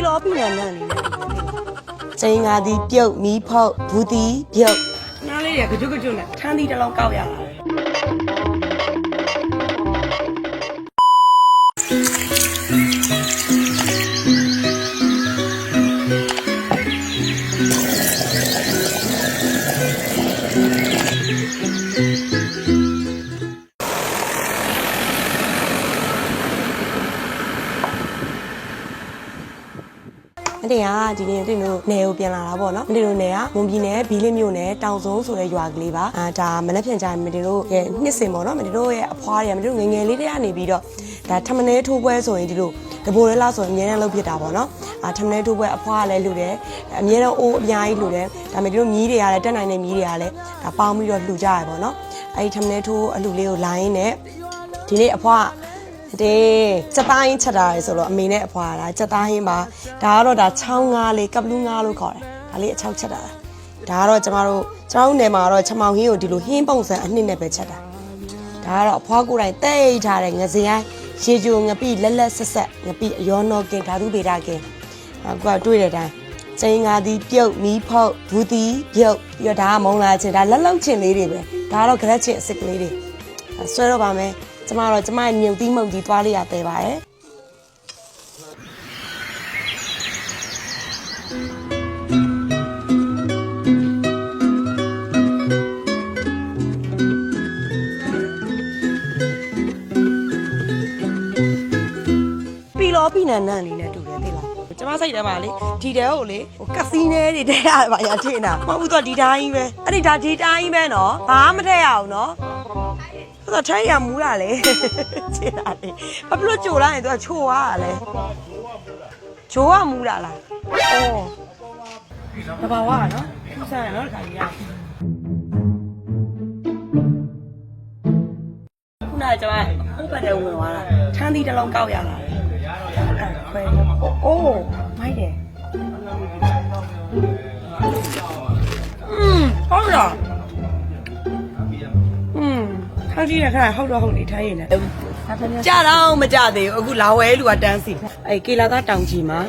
လောပြီနန်နန်လေးကျင်းငါသည်ပြုတ်မီးဖောက်ဘူးသည်ပြုတ်နားလေးရကြွကြွနဲ့ထမ်းသီးတစ်လုံးကောက်ရတာမတင်ကဒီနေ့တို့နယ်ကိုပြန်လာတာပေါ့နော်မတင်တို့နယ်ကမွန်ပြည်နယ်ဘီလင်းမြို့နယ်တောင်စုံဆိုတဲ့ရွာကလေးပါဒါမနေ့ပြန်ကြရင်မတင်တို့ရဲ့နှစ်စင်ပေါ့နော်မတင်တို့ရဲ့အဖွားတွေကမတင်တို့ငယ်ငယ်လေးတည်းကနေပြီးတော့ဒါထမနဲထိုးပွဲဆိုရင်ဒီလိုတဘိုရဲလားဆိုရင်အများနဲ့လုပ်ဖြစ်တာပေါ့နော်ထမနဲထိုးပွဲအဖွားကလည်းလှူတယ်အများတော့အိုးအများကြီးလှူတယ်ဒါမတင်တို့မြီးတွေကလည်းတက်နိုင်တဲ့မြီးတွေကလည်းဒါပေါင်းပြီးတော့လှူကြရပေါ့နော်အဲဒီထမနဲထိုးအလှူလေးကိုလိုင်းနဲ့ဒီနေ့အဖွားတဲ့စက်တိုင်းချက်တာလေဆိုတော့အမေနဲ့အဖွာတာစက်တိုင်းမှာဒါကတော့ဒါချောင်းငါးလေးကပ်လူးငါးလို့ခေါ်တယ်ဒါလေးအချောက်ချက်တာဒါကတော့ကျမတို့နယ်မှာတော့ချမောင်ဟင်းကိုဒီလိုဟင်းပုံစံအနှစ်နဲ့ပဲချက်တာဒါကတော့အဖွာကိုယ်တိုင်တိတ်ထားတဲ့ငစရိုင်းရေချိုငပိလက်လက်ဆက်ဆက်ငပိအယောနောကင်ဓာတုဗေဒကင်အခုကတွေ့တဲ့အတိုင်းကျင်းငါသည်ပြုတ်မီးဖောက်ဘူးသည်ပြုတ်ပြီးတော့ဒါကမုံလာချင်းဒါလက်လောက်ချင်းလေးတွေပဲဒါကတော့ကြက်ချင်းအစ်စ်ကလေးတွေဆွဲတော့ပါမယ်ကျမရဲ့မြုပ်သီးမုံကြီးသွားလေးရသေးပါတယ်ပြီလောပြီနန်နန်လေးနဲ့တူတယ်သိလားကျမစိတ်ထဲမှာလေဒီတဲကိုလေကစီနဲတွေတဲရပါရထင်တာမဟုတ်ဘူးတော့ဒီတိုင်းကြီးပဲအဲ့ဒီဒါဒီတိုင်းပဲနော်ဘာမှမထည့်ရအောင်နော်ဆိုတော့ထိုင်ရမူးတာလေချေတာလေဘာဖြစ်လို့ကြိုလိုက်ရင်သူကချိုရတာလဲချိုရမူးတာလားဩဘာဝါနော်ဆက်ရနော်ဒီခါကြီးရခုနကကျွန်မဥပဒေဝင်သွားတာထမ်းသီးတစ်လုံးကောက်ရတာခွဲအိုးမိုက်တယ်ဟုတ်လားခါကြီးရခါဟုတ်တော့ဟုတ်နေထိုင်းရင်လည်းကြတော့မကြသေးဘူးအခုလာဝဲလူကတန်းစီအဲ့ကေလာသားတောင်ကြီးမှာ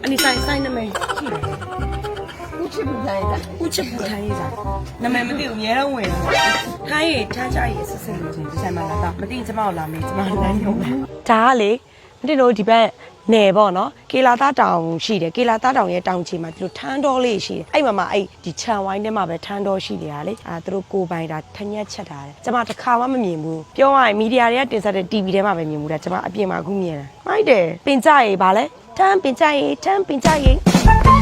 အနိဆိုင်နမဲရှိတယ်ဦးချစ်ပူထိုင်းတာဦးချစ်ပူထိုင်းရတာနမဲမသိဘူးအများတော့ဝင်ထိုင်းရထားကြရဆက်ဆက်လို့ချင်းဒီဆိုင်မှာလာတော့မသိကျမတို့လာမေးကျမလမ်းညုံဒါကလေမသိလို့ဒီဘက်နယ်ပေါ့နော်ကေလာသားတောင်ရှိတယ်ကေလာသားတောင်ရဲ့တောင်ချီမှာသူတို့ထန်းတော်လေးရှိတယ်အဲ့မှာအဲ့ဒီခြံဝိုင်းထဲမှာပဲထန်းတော်ရှိနေတာလေသူတို့ကိုပိုင်တာထညက်ချက်တာတယ်ကျွန်မတစ်ခါမှမမြင်ဘူးပြောရရင်မီဒီယာတွေကတင်ဆက်တဲ့ TV ထဲမှာပဲမြင်ဘူးတာကျွန်မအပြင်မှာအခုမြင်တာမိုက်တယ်ပင်ကြရေဗာလဲထန်းပင်ကြရေ